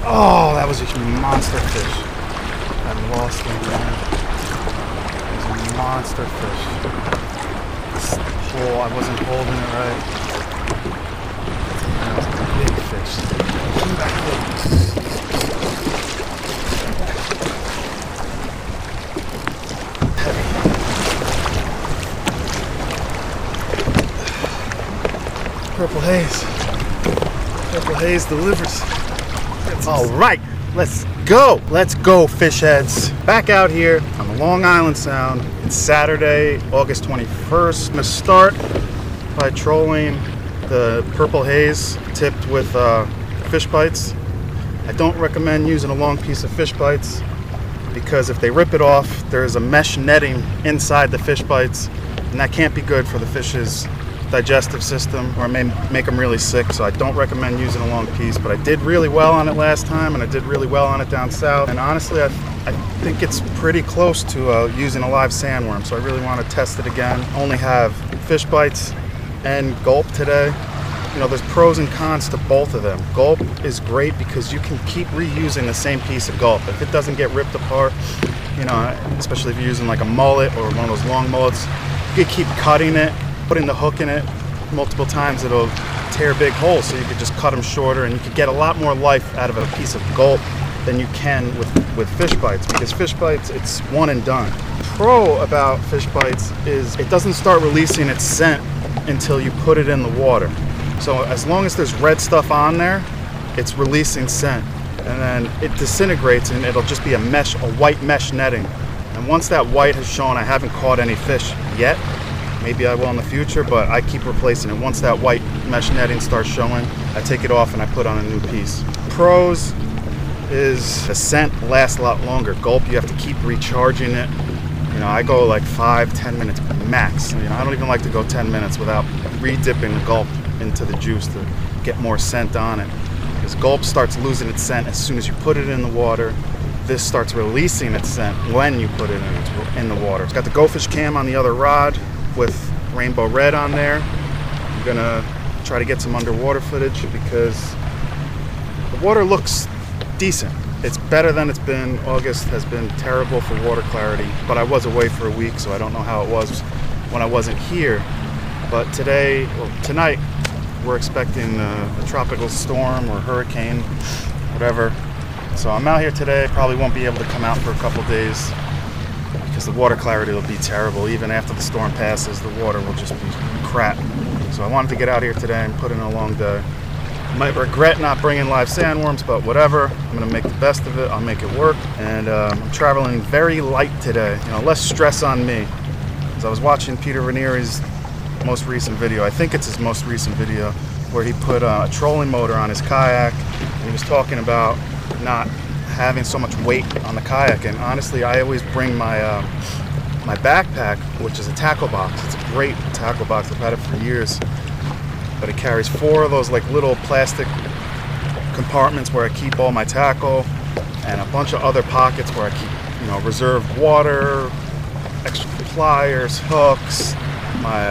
Oh, that was a monster fish. I lost him, man. It was a monster fish. This hole, I wasn't holding it right. That was a big fish. Come back here. Purple haze. Purple haze delivers. All right, let's go. Let's go, fish heads. Back out here on the Long Island Sound. It's Saturday, August 21st. I'm gonna start by trolling the purple haze tipped with fish bites. I don't recommend using a long piece of fish bites because if they rip it off, there's a mesh netting inside the fish bites, and that can't be good for the fish's digestive system, or it may make them really sick. So I don't recommend using a long piece, but I did really well on it last time, and I did really well on it down south, and honestly I think it's pretty close to using a live sandworm, so I really want to test it again. I only have fish bites and gulp today. You know, there's pros and cons to both of them. Gulp is great because you can keep reusing the same piece of gulp. If it doesn't get ripped apart, you know, especially if you're using like a mullet or one of those long mullets, you can keep cutting it, putting the hook in it multiple times. It'll tear big holes, so you could just cut them shorter, and you could get a lot more life out of a piece of gulp than you can with fish bites, because fish bites, it's one and done. Pro about fish bites is it doesn't start releasing its scent until you put it in the water. So as long as there's red stuff on there, it's releasing scent, and then it disintegrates and it'll just be a white mesh netting. And once that white has shown, I haven't caught any fish yet. Maybe I will in the future, but I keep replacing it. Once that white mesh netting starts showing, I take it off and I put on a new piece. Pros is the scent lasts a lot longer. Gulp, you have to keep recharging it. You know, I go like 5-10 minutes max. You know, I don't even like to go 10 minutes without re-dipping the gulp into the juice to get more scent on it. Because gulp starts losing its scent as soon as you put it in the water. This starts releasing its scent when you put it in the water. It's got the Go Fish cam on the other rod with rainbow red on there. I'm gonna try to get some underwater footage because the water looks decent. It's better than it's been. August has been terrible for water clarity, but I was away for a week, so I don't know how it was when I wasn't here. But tonight, we're expecting a tropical storm or hurricane, whatever. So I'm out here today. Probably won't be able to come out for a couple days because the water clarity will be terrible. Even after the storm passes, the water will just be crap. So I wanted to get out here today and put in a long day. Might regret not bringing live sandworms, but whatever. I'm gonna make the best of it. I'll make it work. And I'm traveling very light today. You know, less stress on me. As I was watching Peter Ranieri's most recent video, I think it's his most recent video, where he put a trolling motor on his kayak, and he was talking about not having so much weight on the kayak. And honestly, I always bring my my backpack, which is a tackle box. It's a great tackle box. I've had it for years, but it carries 4 of those like little plastic compartments where I keep all my tackle, and a bunch of other pockets where I keep, you know, reserved water, extra pliers, hooks, my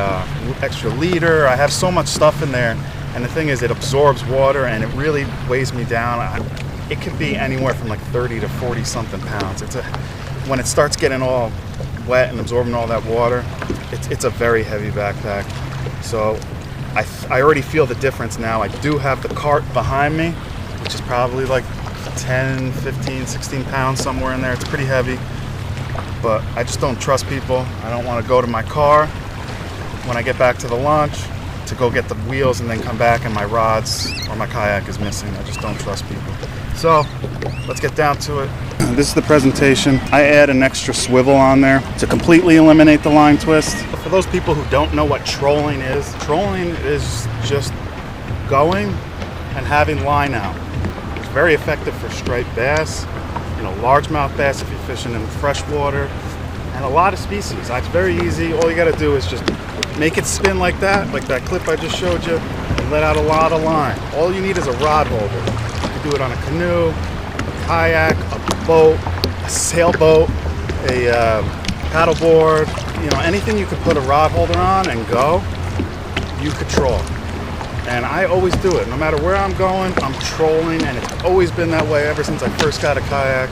extra leader. I have so much stuff in there, and the thing is, it absorbs water and it really weighs me down. It could be anywhere from like 30 to 40 something pounds. When it starts getting all wet and absorbing all that water, it's a very heavy backpack. So I already feel the difference now. I do have the cart behind me, which is probably like 10, 15, 16 pounds, somewhere in there. It's pretty heavy, but I just don't trust people. I don't want to go to my car when I get back to the launch to go get the wheels and then come back and my rods or my kayak is missing. I just don't trust people. So let's get down to it. This is the presentation. I add an extra swivel on there to completely eliminate the line twist. For those people who don't know what trolling is just going and having line out. It's very effective for striped bass, you know, largemouth bass if you're fishing in freshwater, and a lot of species. It's very easy. All you got to do is just make it spin like that clip I just showed you, and let out a lot of line. All you need is a rod holder. You can do it on a canoe, a kayak, a boat, a sailboat, a paddleboard, you know, anything you could put a rod holder on and go, you could troll. And I always do it. No matter where I'm going, I'm trolling, and it's always been that way ever since I first got a kayak.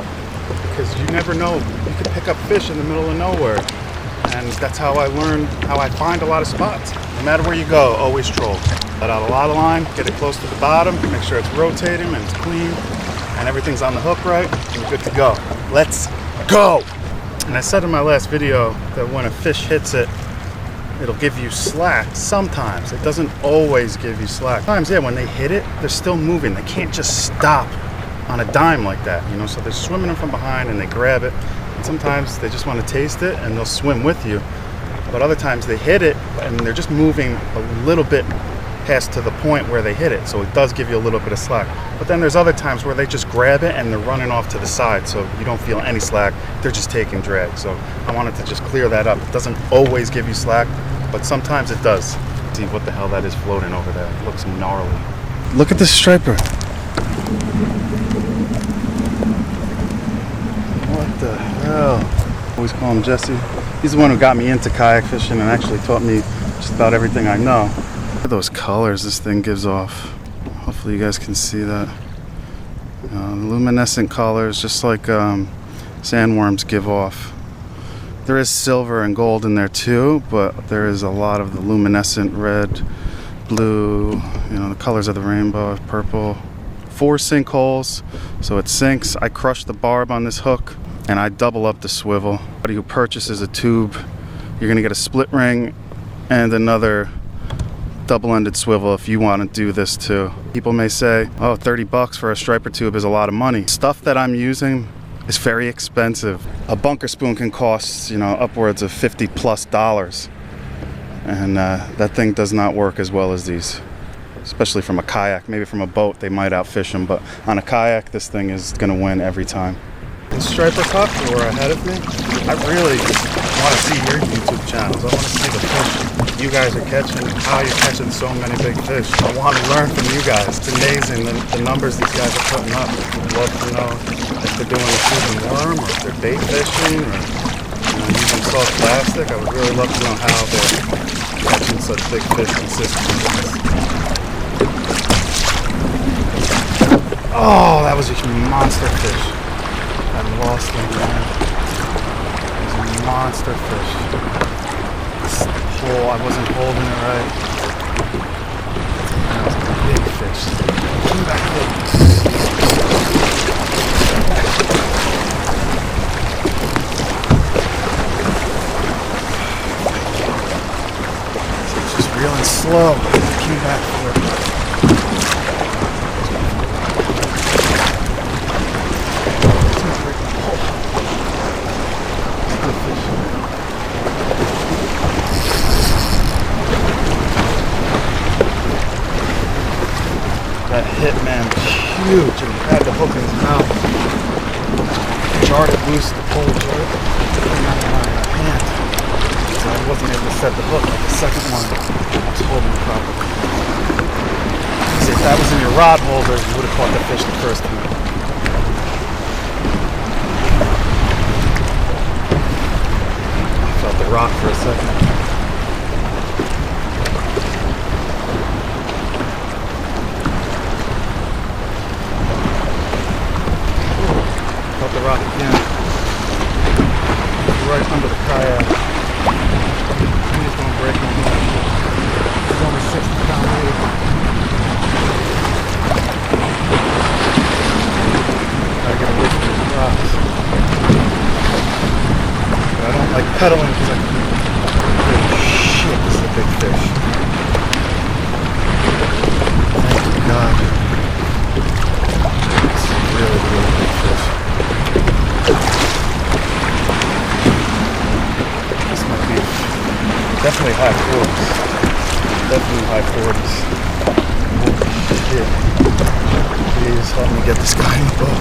Because you never know, you can pick up fish in the middle of nowhere. And that's how I learned, how I find a lot of spots. No matter where you go, always troll. Let out a lot of line, get it close to the bottom, make sure it's rotating and it's clean, and everything's on the hook right, and you're good to go. Let's go! And I said in my last video that when a fish hits it, it'll give you slack. Sometimes. It doesn't always give you slack. Sometimes, yeah, when they hit it, they're still moving. They can't just stop on a dime like that, you know? So they're swimming in from behind and they grab it. And sometimes they just want to taste it and they'll swim with you. But other times they hit it and they're just moving a little bit past to the point where they hit it. So it does give you a little bit of slack. But then there's other times where they just grab it and they're running off to the side. So you don't feel any slack. They're just taking drag. So I wanted to just clear that up. It doesn't always give you slack, but sometimes it does. See what the hell that is floating over there. It looks gnarly. Look at this striper. What the hell? I always call him Jesse. He's the one who got me into kayak fishing and actually taught me just about everything I know. Look at those colors this thing gives off. Hopefully you guys can see that. Luminescent colors, just like sandworms give off. There is silver and gold in there too, but there is a lot of the luminescent red, blue, you know, the colors of the rainbow, purple. 4 sinkholes, so it sinks. I crush the barb on this hook and I double up the swivel. Anybody who purchases a tube, you're gonna get a split ring and another double-ended swivel if you want to do this too. People may say, oh, 30 bucks for a striper tube is a lot of money. Stuff that I'm using is very expensive. A bunker spoon can cost, you know, upwards of $50+. And that thing does not work as well as these. Especially from a kayak. Maybe from a boat they might outfish them, but on a kayak this thing is gonna win every time. The striper cup, who are ahead of me, I really just want to see your YouTube channels. I want to see the fish you guys are catching, how you're catching so many big fish. I want to learn from you guys. It's amazing the numbers these guys are putting up. I'd love to know if they're doing a shooting worm or if they're bait fishing or using soft plastic. I would really love to know how they're catching such big fish consistently. Oh, that was a monster fish. I lost him, man. It was a monster fish. This hole, I wasn't holding it right. That was a big fish. Come back here. It's just reeling slow. Came back for it. That hit, man, was huge, and he had the hook in his mouth. Jarred it loose, the pole jarred in my hand. So I wasn't able to set the hook like the second one. I was holding it properly. If that was in your rod holder, you would have caught the fish the first time. I felt the rock for a second. Felt the rock again. Right under the kayak. He's going to break my hand. It's only 60-pound weight. Gotta get away from these rocks. But I don't like pedaling because I can. Holy shit, this is a big fish. Thank God. This is a really, really big fish. This might be definitely high 40s. Definitely high 40s. Holy shit. Please help me get this guy in the boat.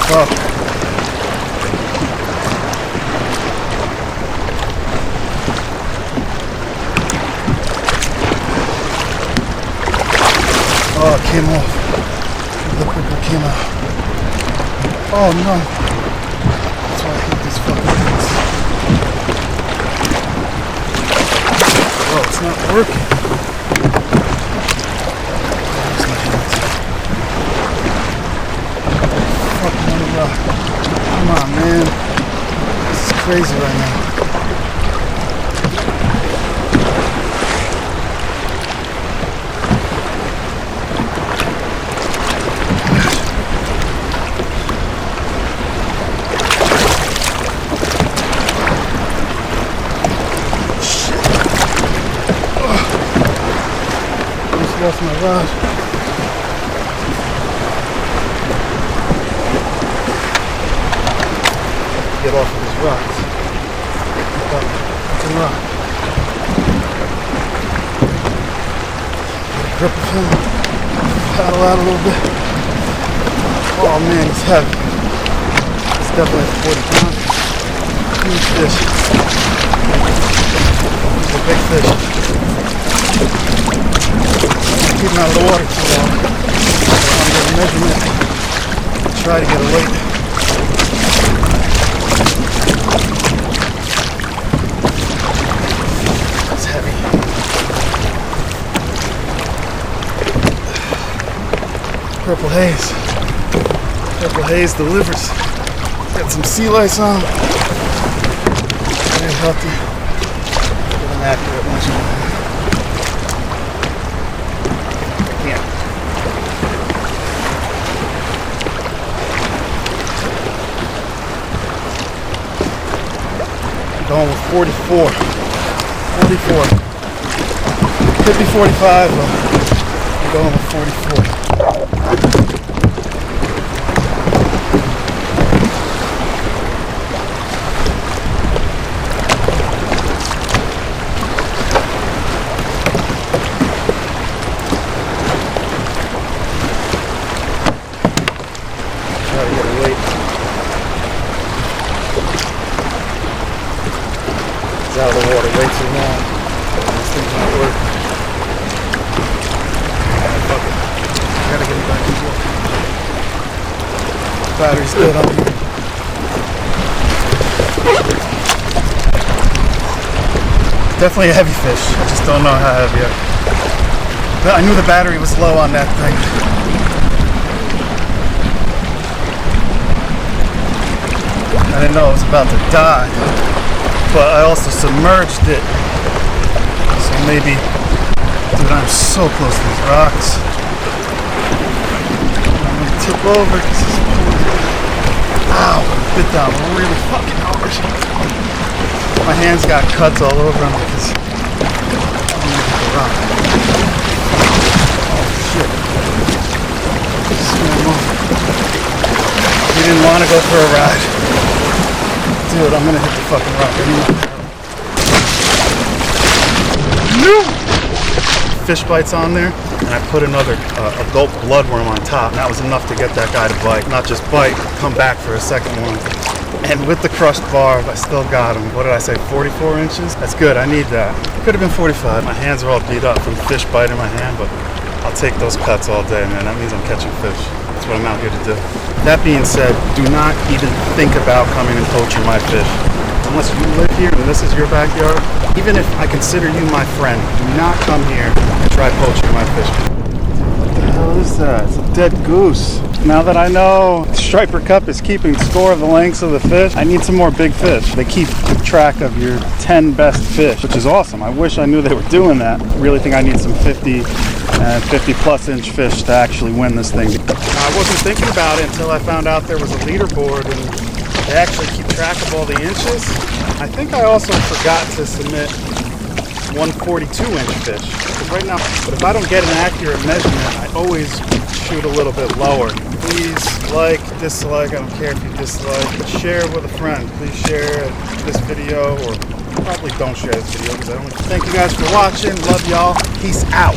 Fuck. Oh, it came off. The clipper came out. Oh no. That's why I hate these fucking things. Oh, it's not working. There's my hands. Fucking on the rock. Come on, man. This is crazy right now. Lost my rod. Get off of these rocks. It's a rock. Grip of him. Paddle out a little bit. Oh man, it's heavy. It's definitely 40 pounds. Huge fish. It's a big fish. Keep him out of the water too long. I want to get a measurement. Try to get a weight. It's heavy. Purple haze. Purple haze delivers. Got some sea lice on. Very healthy. Get an accurate measurement. Going with 44. 44. Could be 45, but I'm going with 44. Try to get a weight. Out of the water way too long. This thing's not working. Fuck it. I gotta get it back in the water. Battery's dead on here. Definitely a heavy fish. I just don't know how heavy. I knew the battery was low on that thing. I didn't know it was about to die. But I also submerged it. So maybe, dude, I'm so close to these rocks. I'm gonna tip over because this is ow, bit down really fucking hard. My hands got cuts all over them because I'm gonna hit the rock. Oh shit. You didn't want to go for a ride. Dude, I'm gonna hit the fucking rock anyway. No! Fish bites on there, and I put another adult bloodworm on top. And that was enough to get that guy to bite. Not just bite, come back for a second one. And with the crushed barb, I still got him. What did I say, 44 inches? That's good, I need that. Could have been 45. My hands are all beat up from fish biting my hand, but I'll take those cuts all day, man. That means I'm catching fish. That's what I'm out here to do. That being said, do not even think about coming and poaching my fish. Unless you live here and this is your backyard, even if I consider you my friend, do not come here and try poaching my fish. What the hell is that? It's a dead goose. Now that I know Striper Cup is keeping score of the lengths of the fish, I need some more big fish. They keep track of your 10 best fish, which is awesome. I wish I knew they were doing that. I really think I need some 50 and 50 plus inch fish to actually win this thing. I wasn't thinking about it until I found out there was a leaderboard and they actually keep track of all the inches. I think I also forgot to submit 142 inch fish. Because right now, but if I don't get an accurate measurement, I always shoot a little bit lower. Please like, dislike, I don't care if you dislike, share with a friend. Please share this video, or probably don't share this video because I don't. Thank you guys for watching. Love y'all. Peace out.